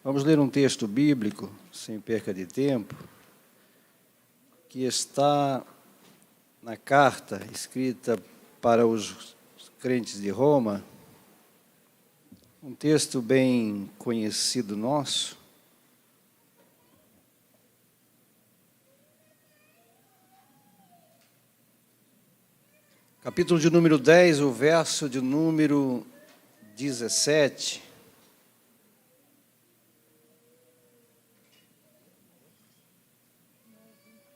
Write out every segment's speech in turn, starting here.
Vamos ler um texto bíblico, sem perca de tempo, que está na carta escrita para os crentes de Roma, um texto bem conhecido nosso. Capítulo de número 10, o verso de número 17.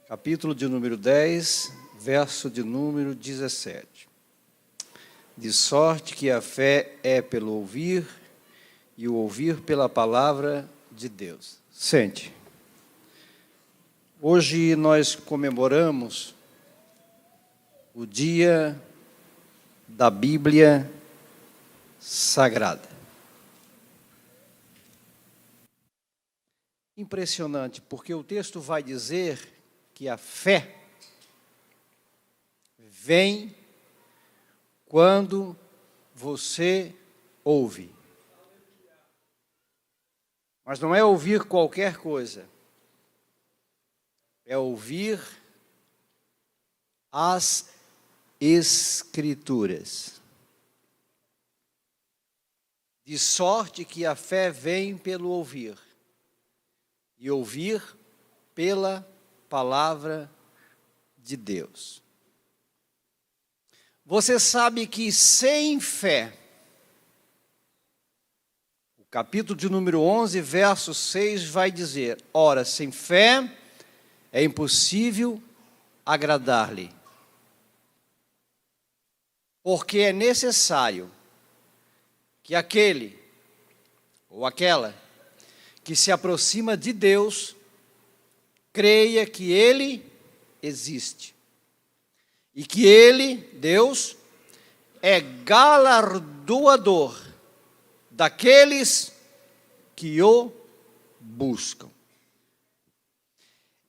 Capítulo de número 10, verso de número 17. De sorte que a fé é pelo ouvir, e o ouvir pela palavra de Deus. Sente. Hoje nós comemoramos o dia da Bíblia Sagrada. Impressionante, porque o texto vai dizer que a fé vem quando você ouve. Mas não é ouvir qualquer coisa. É ouvir as Escrituras. De sorte que a fé vem pelo ouvir, e ouvir pela palavra de Deus. Você sabe que sem fé, o capítulo de número 11, verso 6 vai dizer: ora, sem fé é impossível agradar-lhe. Porque é necessário que aquele ou aquela que se aproxima de Deus creia que Ele existe e que Ele, Deus, é galardoador daqueles que o buscam.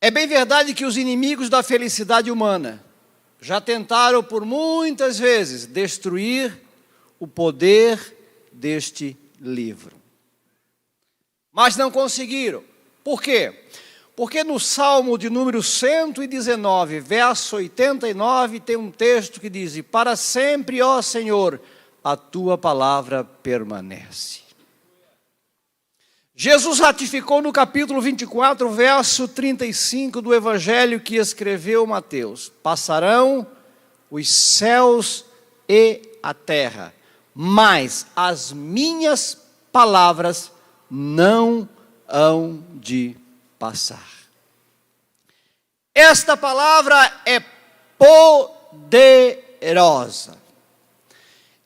É bem verdade que os inimigos da felicidade humana já tentaram por muitas vezes destruir o poder deste livro. Mas não conseguiram. Por quê? Porque no Salmo de número 119, verso 89, tem um texto que diz: e para sempre, ó Senhor, a tua palavra permanece. Jesus ratificou no capítulo 24, verso 35 do Evangelho que escreveu Mateus: passarão os céus e a terra, mas as minhas palavras não hão de passar. Esta palavra é poderosa.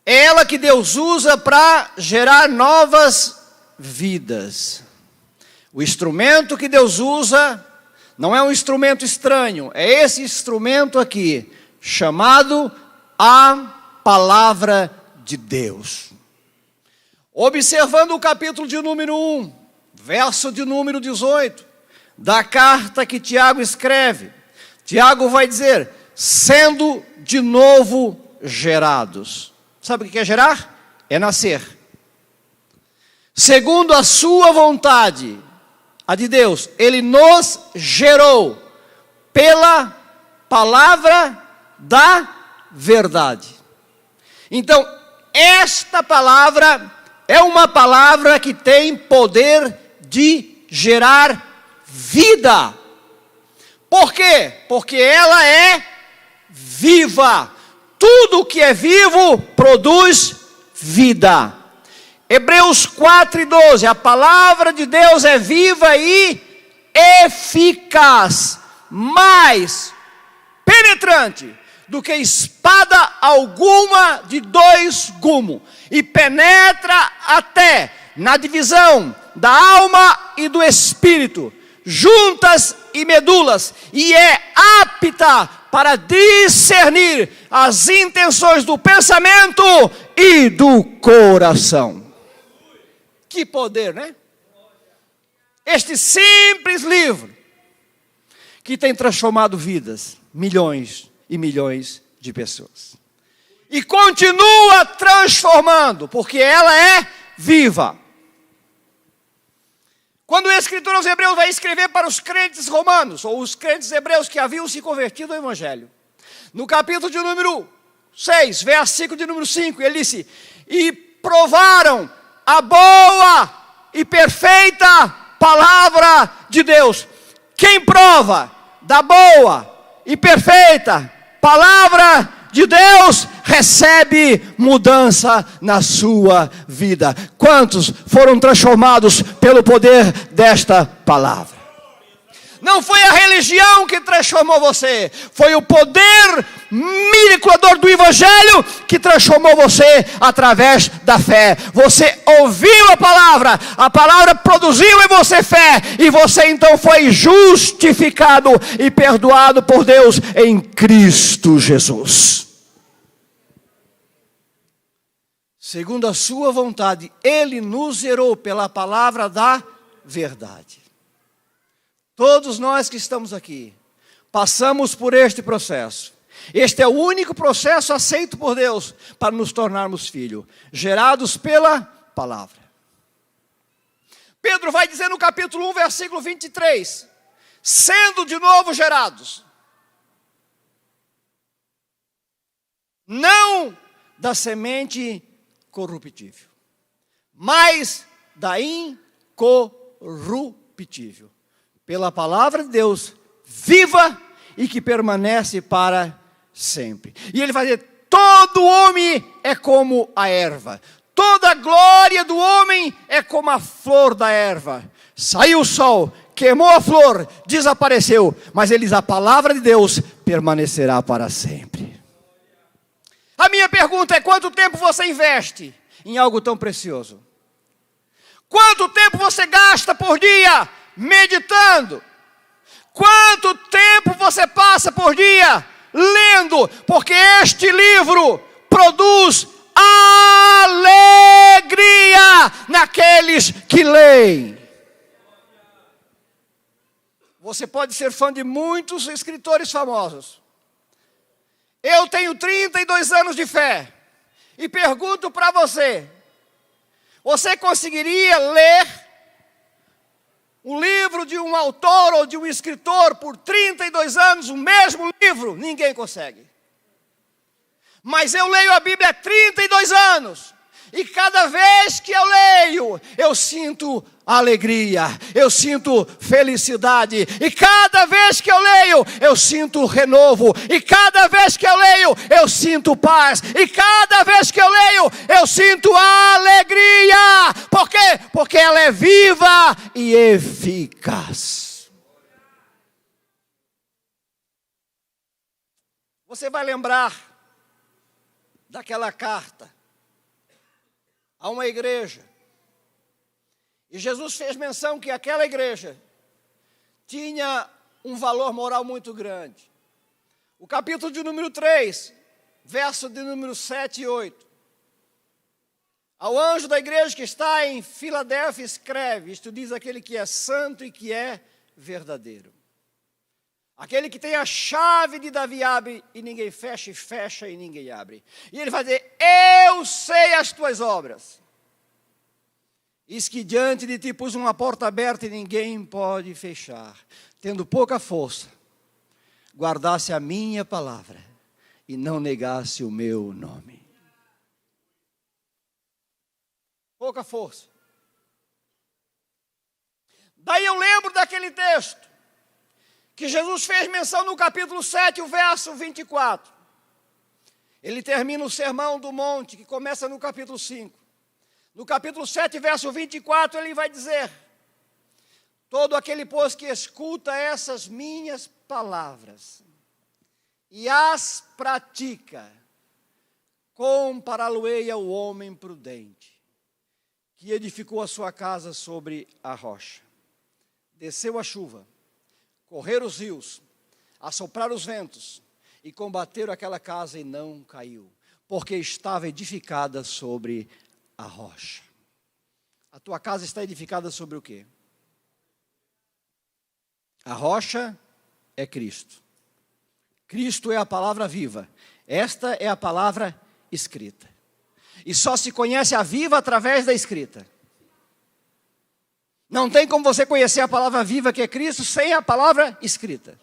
É ela que Deus usa para gerar novas vidas. O instrumento que Deus usa não é um instrumento estranho, é esse instrumento aqui, chamado a palavra de Deus. Observando o capítulo de número 1, verso de número 18, da carta que Tiago escreve, Tiago vai dizer: sendo de novo gerados. Sabe o que é gerar? É nascer. Segundo a sua vontade, a de Deus, Ele nos gerou pela palavra da verdade. Então, esta palavra é uma palavra que tem poder de gerar vida. Por quê? Porque ela é viva. Tudo que é vivo produz vida. Hebreus 4:12, a palavra de Deus é viva e eficaz, mais penetrante do que espada alguma de dois gumes, e penetra até na divisão da alma e do espírito, juntas e medulas, e é apta para discernir as intenções do pensamento e do coração. Que poder, né? Este simples livro que tem transformado vidas, milhões e milhões de pessoas. E continua transformando, porque ela é viva. Quando o escritor aos Hebreus vai escrever para os crentes romanos, ou os crentes hebreus que haviam se convertido ao Evangelho, no capítulo de número 6, versículo de número 5, ele disse: e provaram a boa e perfeita palavra de Deus. Quem prova da boa e perfeita palavra de Deus, recebe mudança na sua vida. Quantos foram transformados pelo poder desta palavra? Não foi a religião que transformou você, foi o poder miraculador do Evangelho que transformou você através da fé. Você ouviu a palavra produziu em você fé, e você então foi justificado e perdoado por Deus em Cristo Jesus. Segundo a sua vontade, Ele nos gerou pela palavra da verdade. Todos nós que estamos aqui, passamos por este processo. Este é o único processo aceito por Deus para nos tornarmos filhos, gerados pela palavra. Pedro vai dizer no capítulo 1, versículo 23, sendo de novo gerados, não da semente corruptível, mas da incorruptível, pela palavra de Deus, viva e que permanece para sempre. E ele vai dizer: todo homem é como a erva, toda a glória do homem é como a flor da erva. Saiu o sol, queimou a flor, desapareceu, mas ele diz: a palavra de Deus permanecerá para sempre. A minha pergunta é: quanto tempo você investe em algo tão precioso? Quanto tempo você gasta por dia meditando? Quanto tempo você passa por dia lendo? Porque este livro produz alegria naqueles que leem. Você pode ser fã de muitos escritores famosos. Eu tenho 32 anos de fé e pergunto para você: você conseguiria ler um livro de um autor ou de um escritor por 32 anos, o mesmo livro? Ninguém consegue. Mas eu leio a Bíblia há 32 anos. E cada vez que eu leio, eu sinto alegria, eu sinto felicidade. E cada vez que eu leio, eu sinto renovo. E cada vez que eu leio, eu sinto paz. E cada vez que eu leio, eu sinto alegria. Por quê? Porque ela é viva e eficaz. Você vai lembrar daquela carta a uma igreja. E Jesus fez menção que aquela igreja tinha um valor moral muito grande. O capítulo de número 3, verso de número 7 e 8. Ao anjo da igreja que está em Filadélfia escreve, isto diz aquele que é santo e que é verdadeiro. Aquele que tem a chave de Davi abre e ninguém fecha, e fecha e ninguém abre. E ele vai dizer: eu sei as tuas obras. Eis que diante de ti pus uma porta aberta e ninguém pode fechar. Tendo pouca força, guardasse a minha palavra e não negasse o meu nome. Pouca força. Daí eu lembro daquele texto que Jesus fez menção no capítulo 7, o verso 24. Ele termina o sermão do monte, que começa no capítulo 5. No capítulo 7, verso 24, ele vai dizer: todo aquele, pois, que escuta essas minhas palavras e as pratica, compará-lo-ei ao homem prudente, que edificou a sua casa sobre a rocha. Desceu a chuva, correram os rios, assopraram os ventos, e combateram aquela casa e não caiu, porque estava edificada sobre a rocha. A tua casa está edificada sobre o quê? A rocha é Cristo. Cristo é a palavra viva. Esta é a palavra escrita. E só se conhece a viva através da escrita. Não tem como você conhecer a palavra viva que é Cristo sem a palavra escrita.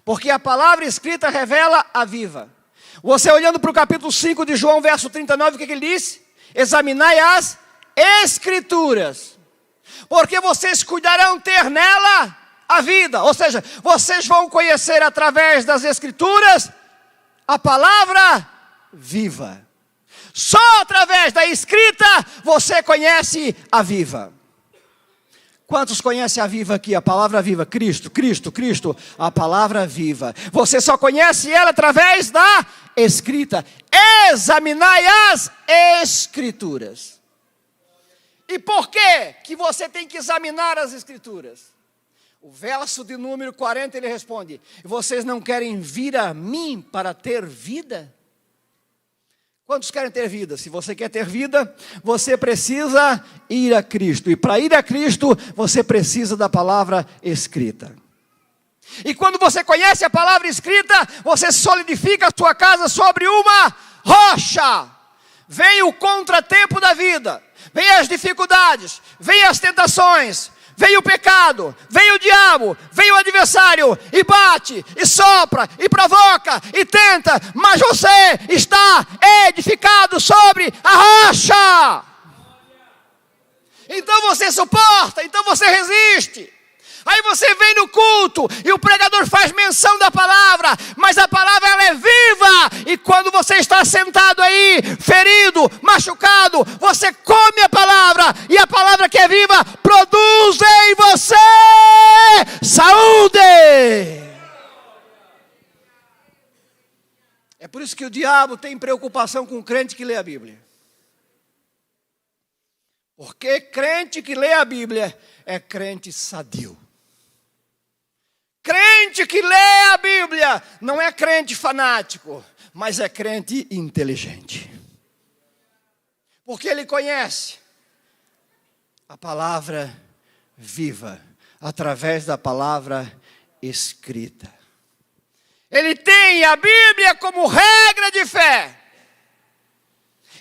Porque a palavra escrita revela a viva. Você olhando para o capítulo 5 de João, verso 39, o que ele disse? Examinai as Escrituras, porque vocês cuidarão ter nela a vida. Ou seja, vocês vão conhecer através das Escrituras a palavra viva. Só através da escrita você conhece a viva. Quantos conhecem a viva aqui? A palavra viva, Cristo, Cristo, Cristo, a palavra viva. Você só conhece ela através da escrita. Examinai as Escrituras. E por que você tem que examinar as Escrituras? O verso de número 40 ele responde: vocês não querem vir a mim para ter vida? Quantos querem ter vida? Se você quer ter vida, você precisa ir a Cristo. E para ir a Cristo, você precisa da palavra escrita. E quando você conhece a palavra escrita, você solidifica a sua casa sobre uma rocha. Vem o contratempo da vida, vem as dificuldades, vem as tentações, vem o pecado, vem o diabo, vem o adversário, e bate, e sopra, e provoca, e tenta, mas você está edificado sobre a rocha. Então você suporta, então você resiste. Aí você vem no culto e o pregador faz menção da palavra, mas a palavra ela é viva. E quando você está sentado aí, ferido, machucado, você come a palavra, e a palavra que é viva produz em você saúde. É por isso que o diabo tem preocupação com o crente que lê a Bíblia. Porque crente que lê a Bíblia é crente sadio. Crente que lê a Bíblia não é crente fanático, mas é crente inteligente. Porque ele conhece a palavra viva através da palavra escrita. Ele tem a Bíblia como regra de fé.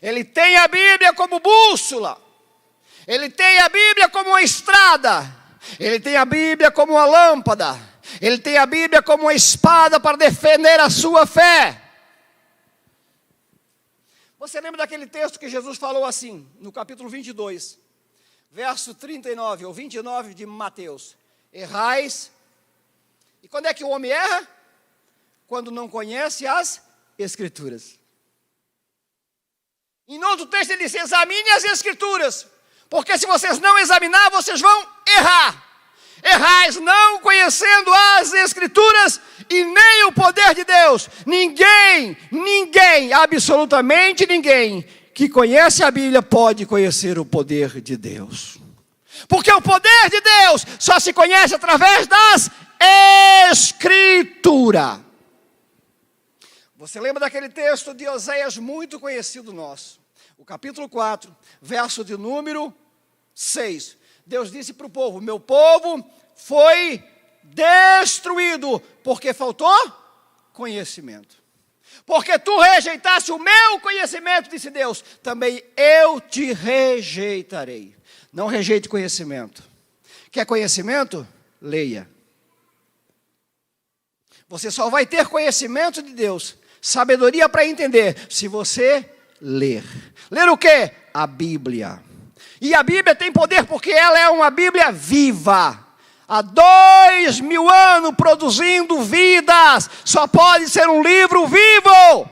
Ele tem a Bíblia como bússola. Ele tem a Bíblia como uma estrada. Ele tem a Bíblia como uma lâmpada. Ele tem a Bíblia como uma espada para defender a sua fé. Você lembra daquele texto que Jesus falou assim, no capítulo 22, verso 39 ou 29 de Mateus? Errais. E quando é que o homem erra? Quando não conhece as Escrituras. Em outro texto ele diz: examine as Escrituras, porque se vocês não examinar, vocês vão errar. Errais não conhecendo as Escrituras e nem o poder de Deus. Ninguém, absolutamente ninguém que conhece a Bíblia pode conhecer o poder de Deus. Porque o poder de Deus só se conhece através das Escrituras. Você lembra daquele texto de Oséias muito conhecido nosso? O capítulo 4, verso de número 6. Deus disse para o povo: meu povo foi destruído porque faltou conhecimento. Porque tu rejeitaste o meu conhecimento, disse Deus, também eu te rejeitarei. Não rejeite conhecimento. Quer conhecimento? Leia. Você só vai ter conhecimento de Deus, sabedoria para entender, se você ler. Ler o quê? A Bíblia. E a Bíblia tem poder porque ela é uma Bíblia viva. Há 2000 anos produzindo vidas. Só pode ser um livro vivo.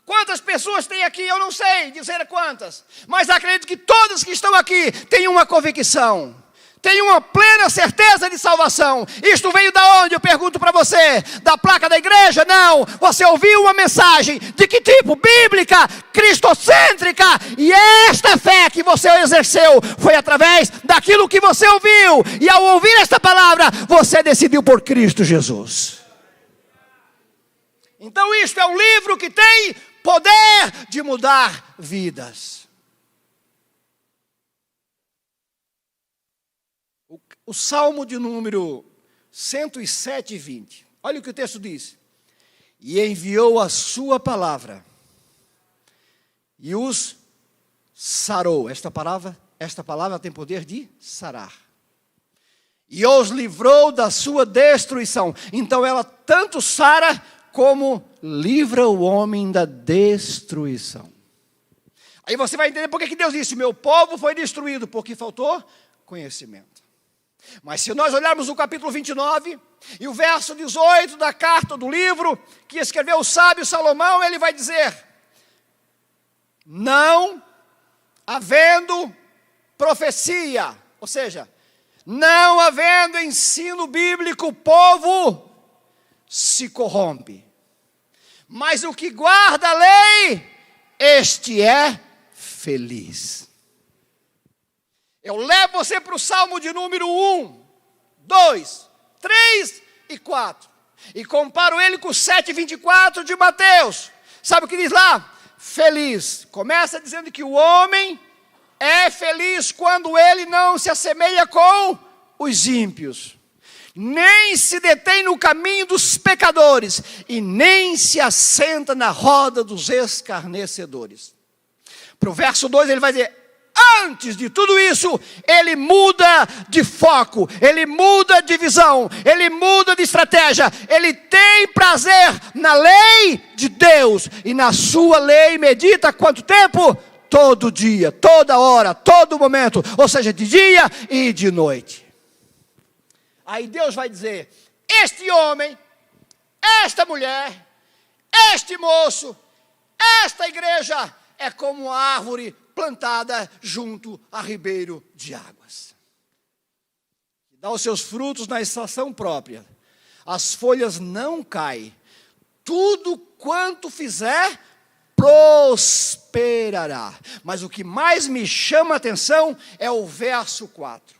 Quantas pessoas tem aqui? Eu não sei dizer quantas. Mas acredito que todas que estão aqui têm uma convicção. Tem uma plena certeza de salvação. Isto veio da onde? Eu pergunto para você. Da placa da igreja? Não. Você ouviu uma mensagem de que tipo? Bíblica, cristocêntrica. E esta fé que você exerceu foi através daquilo que você ouviu. E ao ouvir esta palavra, você decidiu por Cristo Jesus. Então isto é um livro que tem poder de mudar vidas. O Salmo de número 107, 20. Olha o que o texto diz. E enviou a sua palavra e os sarou. Esta palavra esta palavra tem poder de sarar. E os livrou da sua destruição. Então ela tanto sara como livra o homem da destruição. Aí você vai entender por que Deus disse: meu povo foi destruído, porque faltou conhecimento. Mas se nós olharmos o capítulo 29 e o verso 18 da carta do livro que escreveu o sábio Salomão, ele vai dizer: não havendo profecia, ou seja, não havendo ensino bíblico, o povo se corrompe. Mas o que guarda a lei, este é feliz. Eu levo você para o Salmo de número 1, 2, 3 e 4. E comparo ele com o 7,24 de Mateus. Sabe o que diz lá? Feliz. Começa dizendo que o homem é feliz quando ele não se assemelha com os ímpios, nem se detém no caminho dos pecadores, e nem se assenta na roda dos escarnecedores. Para o verso 2 ele vai dizer: antes de tudo isso, ele muda de foco, ele muda de visão, ele muda de estratégia, ele tem prazer na lei de Deus, e na sua lei medita quanto tempo? Todo dia, toda hora, todo momento, ou seja, de dia e de noite. Aí Deus vai dizer: este homem, esta mulher, este moço, esta igreja é como uma árvore plantada junto a ribeiro de águas. Dá os seus frutos na estação própria, as folhas não caem, tudo quanto fizer prosperará. Mas o que mais me chama a atenção é o verso 4.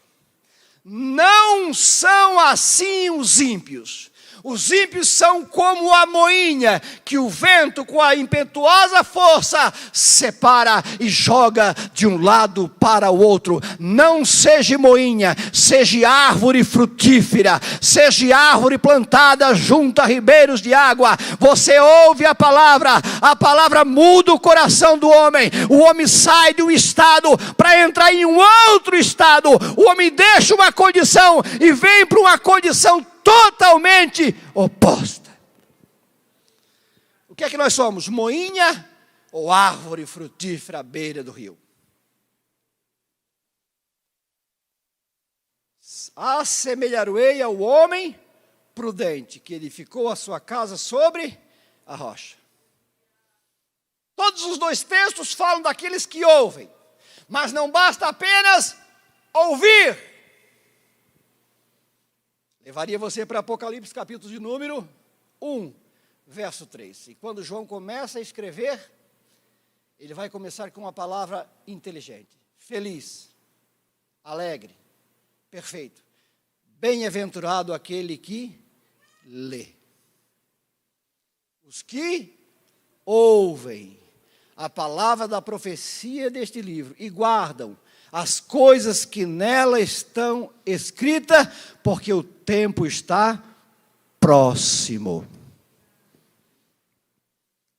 Não são assim os ímpios. Os ímpios são como a moinha que o vento com a impetuosa força separa e joga de um lado para o outro. Não seja moinha, seja árvore frutífera, seja árvore plantada junto a ribeiros de água. Você ouve a palavra muda o coração do homem. O homem sai de um estado para entrar em um outro estado. O homem deixa uma condição e vem para uma condição totalmente oposta. O que é que nós somos? Moinha ou árvore frutífera à beira do rio? Assemelhar-ei ao homem prudente, que edificou a sua casa sobre a rocha. Todos os dois textos falam daqueles que ouvem, mas não basta apenas ouvir. Levaria você para Apocalipse, capítulo de número 1, verso 3. E quando João começa a escrever, ele vai começar com uma palavra inteligente: feliz, alegre, perfeito. Bem-aventurado aquele que lê. Os que ouvem a palavra da profecia deste livro e guardam as coisas que nela estão escritas, porque o tempo está próximo.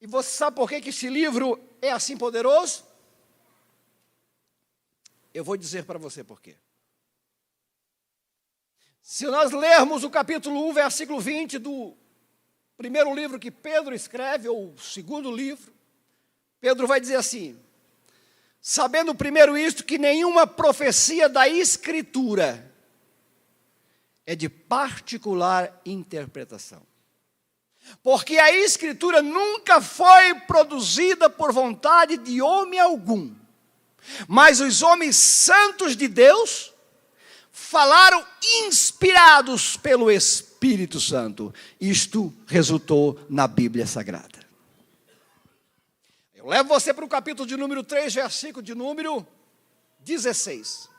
E você sabe por que esse livro é assim poderoso? Eu vou dizer para você por quê. Se nós lermos o capítulo 1, versículo 20 do primeiro livro que Pedro escreve, ou o segundo livro, Pedro vai dizer assim: sabendo primeiro isto, que nenhuma profecia da Escritura é de particular interpretação. Porque a Escritura nunca foi produzida por vontade de homem algum, mas os homens santos de Deus falaram inspirados pelo Espírito Santo. Isto resultou na Bíblia Sagrada. Eu levo você para o capítulo de número 3, versículo de número 16.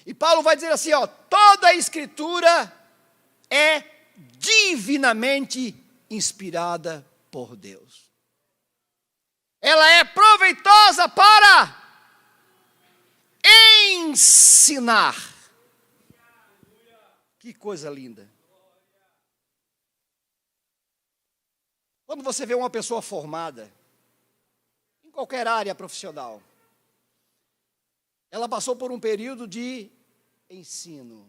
E Paulo vai dizer assim, toda a Escritura é divinamente inspirada por Deus. Ela é proveitosa para ensinar. Que coisa linda. Quando você vê uma pessoa formada, em qualquer área profissional, ela passou por um período de ensino.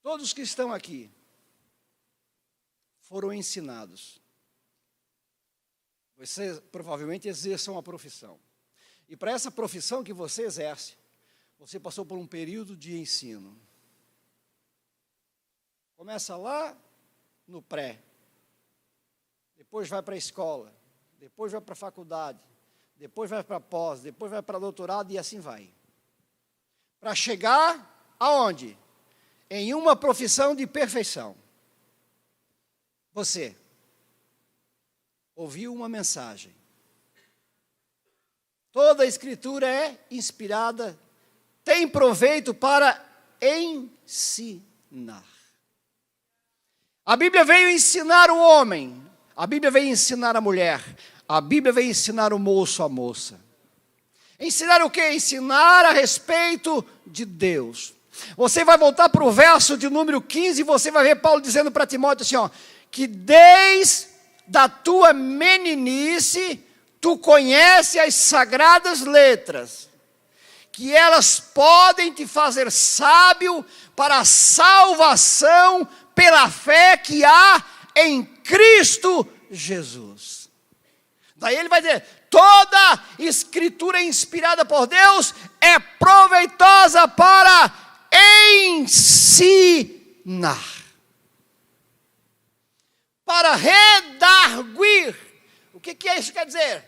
Todos que estão aqui foram ensinados. Você provavelmente exerce uma profissão. E para essa profissão que você exerce, você passou por um período de ensino. Começa lá no pré, depois vai para a escola, depois vai para a faculdade, depois vai para a pós, depois vai para doutorado e assim vai. Para chegar aonde? Em uma profissão de perfeição. Você ouviu uma mensagem. Toda a Escritura é inspirada, tem proveito para ensinar. A Bíblia veio ensinar o homem, a Bíblia veio ensinar a mulher, a Bíblia veio ensinar o moço, a moça. Ensinar o quê? Ensinar a respeito de Deus. Você vai voltar para o verso de número 15 e você vai ver Paulo dizendo para Timóteo assim, ó, que desde a tua meninice tu conhece as sagradas letras, que elas podem te fazer sábio para a salvação pela fé que há em Cristo Jesus. Daí ele vai dizer, toda escritura inspirada por Deus é proveitosa para ensinar, para redarguir. O que isso quer dizer?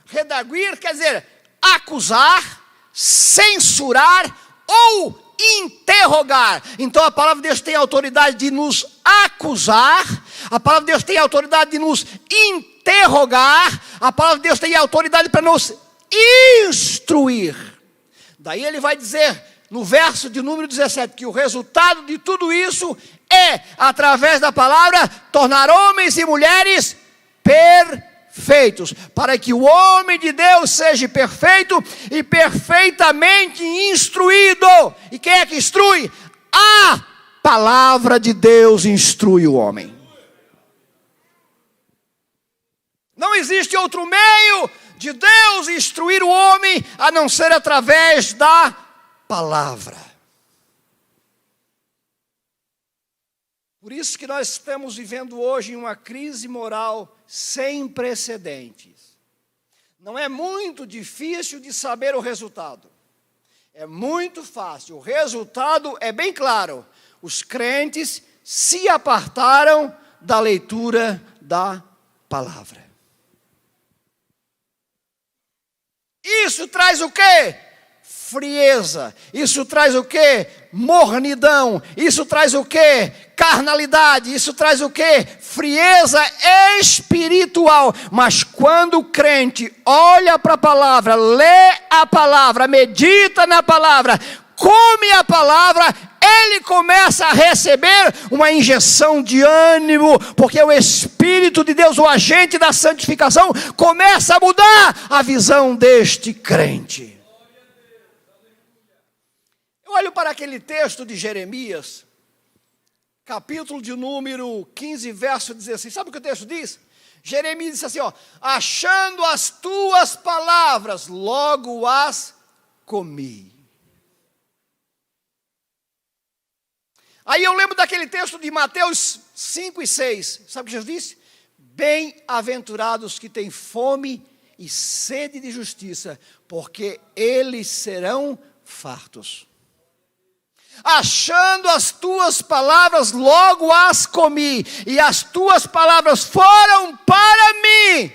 Redarguir quer dizer acusar, censurar ou interrogar. Então a palavra de Deus tem autoridade de nos acusar, a palavra de Deus tem autoridade de nos interrogar, a palavra de Deus tem autoridade para nos instruir. Daí ele vai dizer no verso de número 17, que o resultado de tudo isso é, através da palavra, tornar homens e mulheres perfeitos, para que o homem de Deus seja perfeito e perfeitamente instruído. E quem é que instrui? A palavra de Deus instrui o homem. Não existe outro meio de Deus instruir o homem a não ser através da palavra. Por isso que nós estamos vivendo hoje uma crise moral sem precedentes. Não é muito difícil de saber o resultado. É muito fácil. O resultado é bem claro. Os crentes se apartaram da leitura da palavra. Isso traz o quê? Frieza. Isso traz o quê? Mornidão. Isso traz o quê? Carnalidade. Isso traz o quê? Frieza espiritual. Mas quando o crente olha para a palavra, lê a palavra, medita na palavra, come a palavra, ele começa a receber uma injeção de ânimo, porque o Espírito de Deus, o agente da santificação, começa a mudar a visão deste crente. Eu olho para aquele texto de Jeremias, capítulo de número 15, verso 16. Sabe o que o texto diz? Jeremias disse assim, ó, achando as tuas palavras, logo as comi. Aí eu lembro daquele texto de Mateus 5 e 6. Sabe o que Jesus disse? Bem-aventurados que têm fome e sede de justiça, porque eles serão fartos. Achando as tuas palavras, logo as comi, e as tuas palavras foram para mim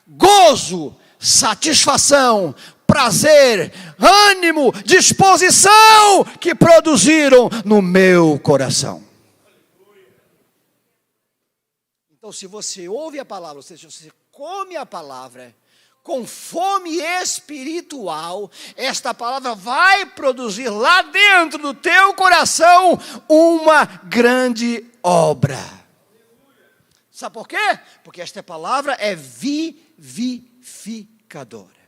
gozo, satisfação, prazer, ânimo, disposição que produziram no meu coração. Então, se você ouve a palavra, ou seja, se você come a palavra com fome espiritual, esta palavra vai produzir lá dentro do teu coração uma grande obra. Sabe por quê? Porque esta palavra é vivificadora.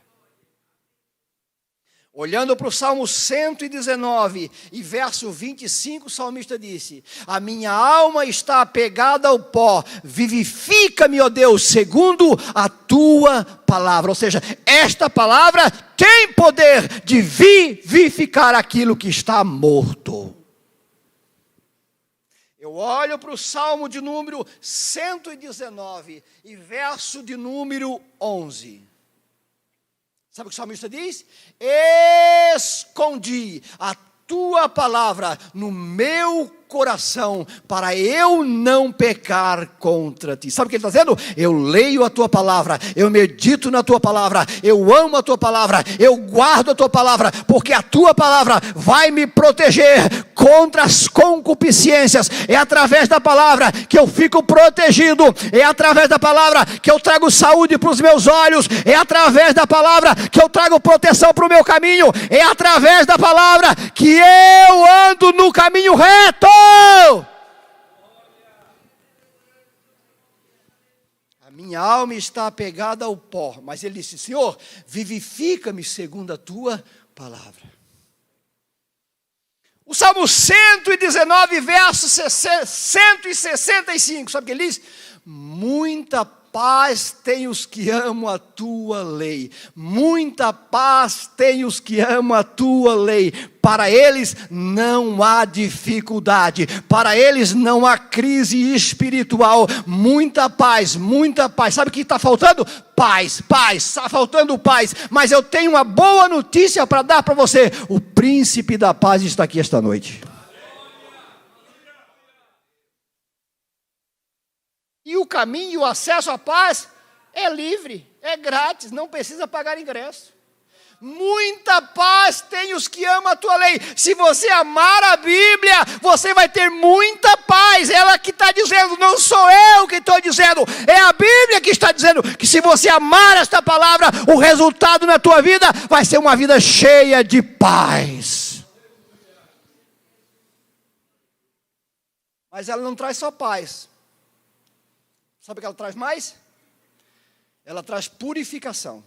Olhando para o Salmo 119 e verso 25, o salmista disse: a minha alma está apegada ao pó, vivifica-me, ó Deus, segundo a tua palavra. Ou seja, esta palavra tem poder de vivificar aquilo que está morto. Eu olho para o Salmo de número 119 e verso de número 11. Sabe o que o salmista diz? Escondi a tua palavra no meu coração, para eu não pecar contra ti. Sabe o que ele está dizendo? Eu leio a tua palavra, eu medito na tua palavra, eu amo a tua palavra, eu guardo a tua palavra, porque a tua palavra vai me proteger contra as concupiscências. É através da palavra que eu fico protegido, é através da palavra que eu trago saúde para os meus olhos, é através da palavra que eu trago proteção para o meu caminho, é através da palavra que eu ando no caminho reto. A minha alma está apegada ao pó, mas ele disse: Senhor, vivifica-me segundo a tua palavra. O Salmo 119, verso 165, sabe o que ele diz? Muita paz tem os que amam a tua lei, muita paz tem os que amam a tua lei. Para eles não há dificuldade, para eles não há crise espiritual. Muita paz, muita paz. Sabe o que está faltando? Paz, está faltando paz. Mas eu tenho uma boa notícia para dar para você: o príncipe da paz está aqui esta noite. E o caminho, o acesso à paz é livre, é grátis, não precisa pagar ingresso. Muita paz tem os que amam a tua lei. Se você amar a Bíblia, você vai ter muita paz. Ela que está dizendo, não sou eu que estou dizendo, é a Bíblia que está dizendo que se você amar esta palavra, o resultado na tua vida vai ser uma vida cheia de paz. Mas ela não traz só paz. Sabe o que ela traz mais? Ela traz purificação.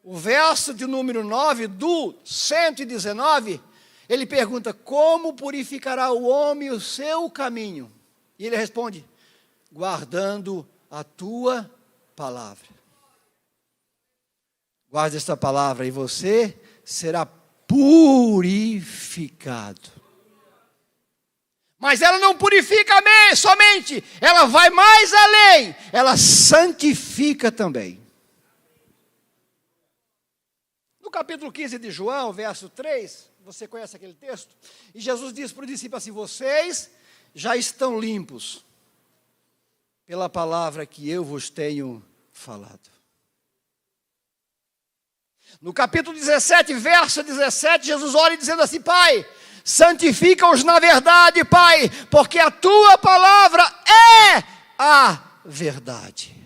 O verso de número 9 do 119, ele pergunta: como purificará o homem o seu caminho? E ele responde: guardando a tua palavra. Guarde esta palavra e você será purificado. Mas ela não purifica somente, ela vai mais além, ela santifica também. No capítulo 15 de João, verso 3, você conhece aquele texto? E Jesus diz para o discípulo assim: vocês já estão limpos pela palavra que eu vos tenho falado. No capítulo 17, verso 17, Jesus ora dizendo assim: Pai, santifica-os na verdade, Pai, porque a tua palavra é a verdade.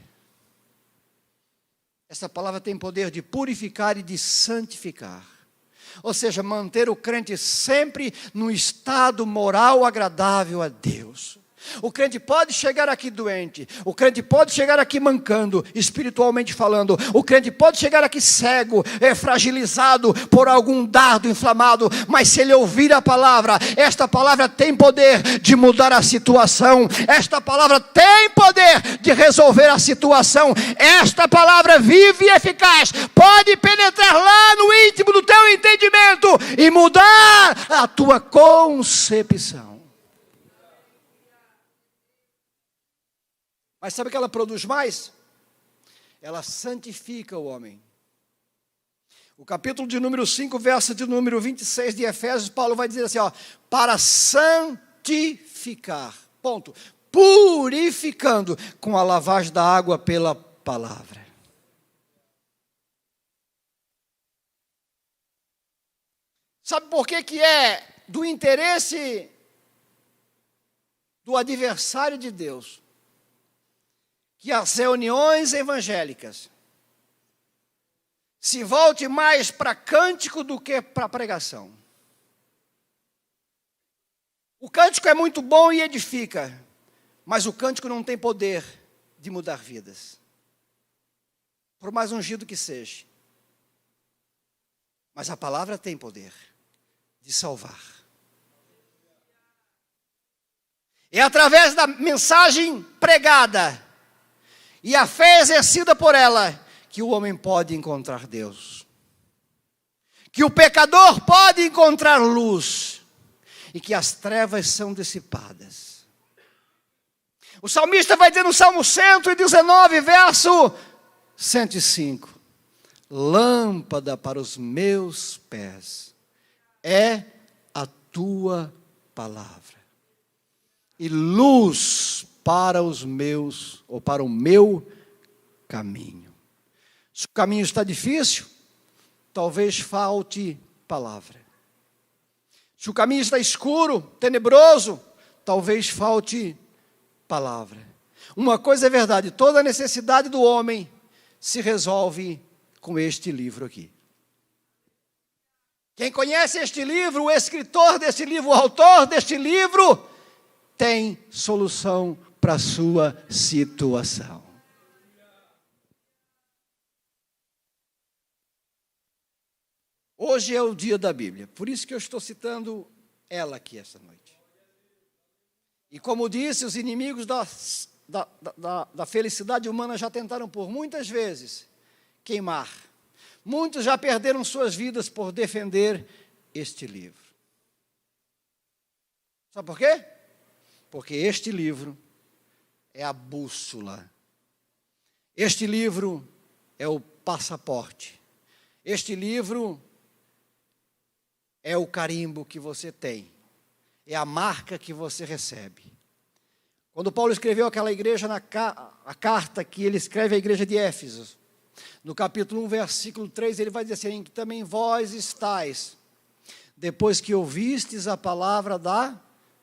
Essa palavra tem poder de purificar e de santificar. Ou seja, manter o crente sempre num estado moral agradável a Deus. O crente pode chegar aqui doente, o crente pode chegar aqui mancando, espiritualmente falando, o crente pode chegar aqui cego, fragilizado por algum dardo inflamado, mas se ele ouvir a palavra, esta palavra tem poder de mudar a situação, esta palavra tem poder de resolver a situação, esta palavra vive e eficaz, pode penetrar lá no íntimo do teu entendimento e mudar a tua concepção. Mas sabe o que ela produz mais? Ela santifica o homem. O capítulo de número 5, verso de número 26 de Efésios, Paulo vai dizer assim, para santificar, ponto, purificando com a lavagem da água pela palavra. Sabe por que é do interesse do adversário de Deus que as reuniões evangélicas se volte mais para cântico do que para pregação? O cântico é muito bom e edifica, mas o cântico não tem poder de mudar vidas, por mais ungido que seja. Mas a palavra tem poder de salvar. É através da mensagem pregada e a fé exercida por ela que o homem pode encontrar Deus. Que o pecador pode encontrar luz e que as trevas são dissipadas. O salmista vai dizer no Salmo 119, verso 105. Lâmpada para os meus pés é a tua palavra, e luz para os meus, ou para o meu caminho. Se o caminho está difícil, talvez falte palavra. Se o caminho está escuro, tenebroso, talvez falte palavra. Uma coisa é verdade, toda necessidade do homem se resolve com este livro aqui. Quem conhece este livro, o escritor deste livro, o autor deste livro, tem solução para a sua situação. Hoje é o dia da Bíblia, por isso que eu estou citando ela aqui esta noite. E como disse, os inimigos da felicidade humana já tentaram por muitas vezes queimar. Muitos já perderam suas vidas por defender este livro. Sabe por quê? Porque este livro é a bússola. Este livro é o passaporte. Este livro é o carimbo que você tem. É a marca que você recebe. Quando Paulo escreveu aquela igreja, a carta que ele escreve à igreja de Éfeso, no capítulo 1, versículo 3, ele vai dizer assim, em que também vós estáis, depois que ouvistes a palavra da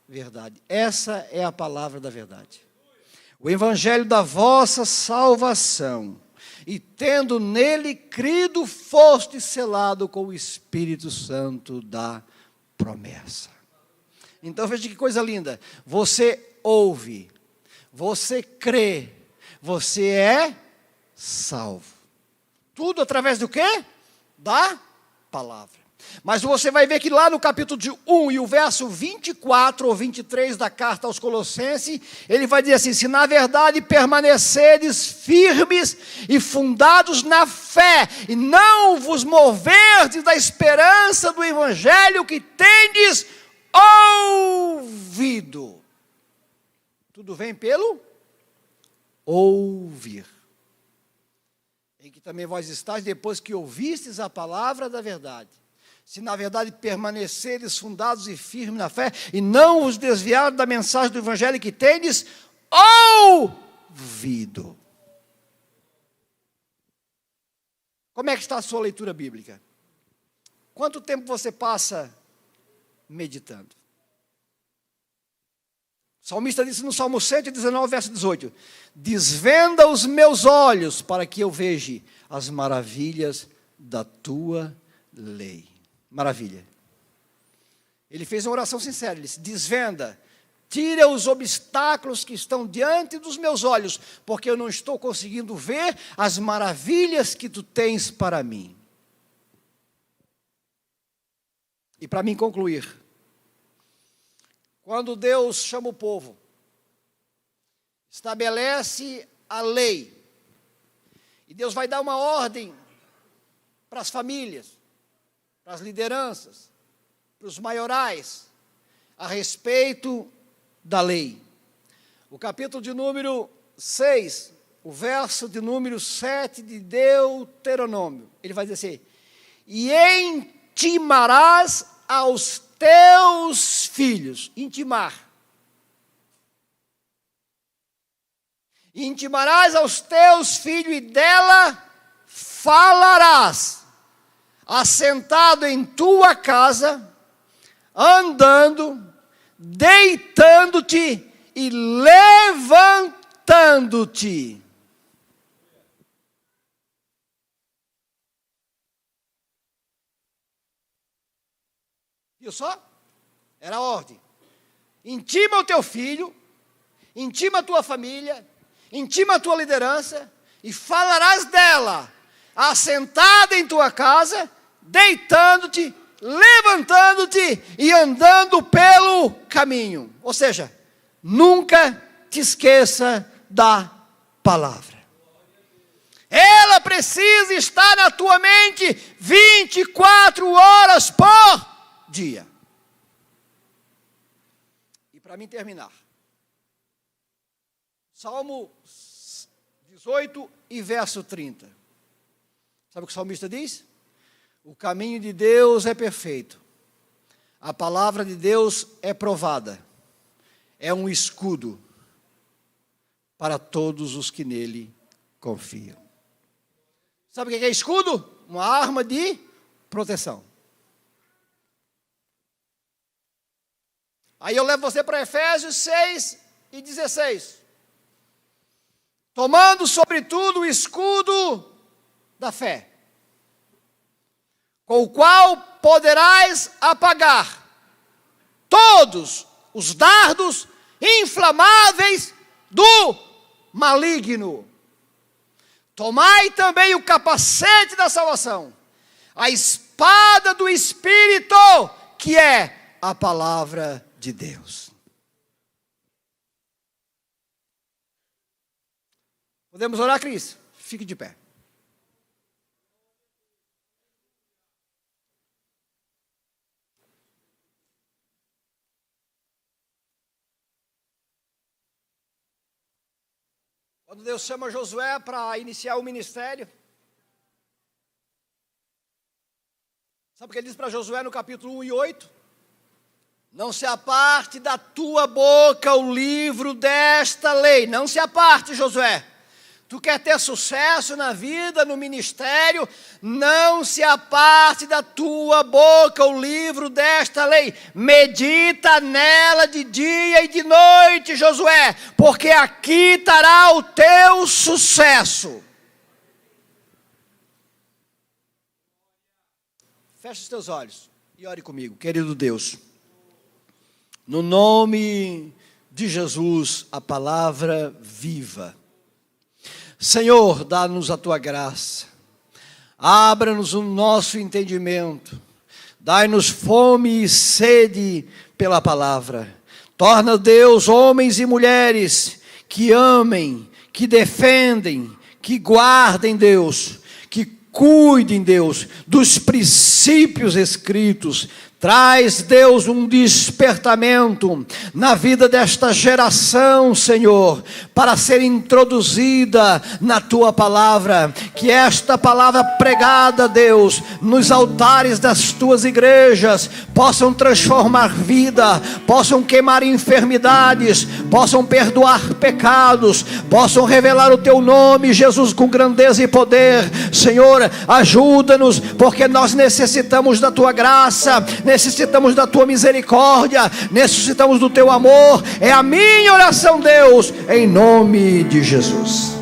verdade. Essa é a palavra da verdade. O evangelho da vossa salvação. E tendo nele crido, foste selado com o Espírito Santo da promessa. Então veja que coisa linda. Você ouve, você crê, você é salvo. Tudo através do quê? Da palavra. Mas você vai ver que lá no capítulo 1 e o verso 24 ou 23 da carta aos Colossenses, ele vai dizer assim, se na verdade permaneceres firmes e fundados na fé, e não vos moverdes da esperança do evangelho que tendes ouvido. Tudo vem pelo ouvir. Em que também vós estáis depois que ouvistes a palavra da verdade. Se na verdade permaneceres fundados e firmes na fé, e não vos desviares da mensagem do evangelho que tendes ouvido. Como é que está a sua leitura bíblica? Quanto tempo você passa meditando? O salmista disse no Salmo 119, verso 18, desvenda os meus olhos para que eu veja as maravilhas da tua lei. Maravilha. Ele fez uma oração sincera, ele disse, desvenda, tira os obstáculos que estão diante dos meus olhos, porque eu não estou conseguindo ver as maravilhas que tu tens para mim. E para mim concluir, quando Deus chama o povo, estabelece a lei, e Deus vai dar uma ordem para as famílias, para as lideranças, para os maiorais, a respeito da lei. O capítulo de número 6, o verso de número 7 de Deuteronômio, ele vai dizer assim, e intimarás aos teus filhos, intimar. Intimarás aos teus filhos e dela falarás, assentado em tua casa, andando, deitando-te e levantando-te. Viu só? Era a ordem. Intima o teu filho, intima a tua família, intima a tua liderança e falarás dela, assentada em tua casa, deitando-te, levantando-te e andando pelo caminho. Ou seja, nunca te esqueça da palavra. Ela precisa estar na tua mente 24 horas por dia. E para mim terminar, Salmo 18 e verso 30. Sabe o que o salmista diz? O caminho de Deus é perfeito. A palavra de Deus é provada. É um escudo para todos os que nele confiam. Sabe o que é escudo? Uma arma de proteção. Aí eu levo você para Efésios 6 e 16. Tomando sobretudo o escudo da fé, com o qual poderás apagar todos os dardos inflamáveis do maligno. Tomai também o capacete da salvação, a espada do Espírito, que é a palavra de Deus. Podemos orar, Cris? Fique de pé. Quando Deus chama Josué para iniciar o ministério, sabe o que ele diz para Josué no capítulo 1 e 8? Não se aparte da tua boca o livro desta lei. Não se aparte, Josué. Tu quer ter sucesso na vida, no ministério? Não se aparte da tua boca o livro desta lei. Medita nela de dia e de noite, Josué, porque aqui estará o teu sucesso. Feche os teus olhos e ore comigo, querido Deus. No nome de Jesus, a palavra viva. Senhor, dá-nos a tua graça, abra-nos o nosso entendimento, dai-nos fome e sede pela palavra. Torna, Deus, homens e mulheres que amem, que defendem, que guardem, Deus, que cuidem, Deus, dos princípios escritos. Traz, Deus, um despertamento na vida desta geração, Senhor, para ser introduzida na Tua palavra. Que esta palavra pregada, Deus, nos altares das Tuas igrejas, possam transformar vida, possam queimar enfermidades, possam perdoar pecados, possam revelar o Teu nome, Jesus, com grandeza e poder. Senhor, ajuda-nos, porque nós necessitamos da Tua graça, necessitamos da tua misericórdia, necessitamos do teu amor. É a minha oração, Deus, em nome de Jesus.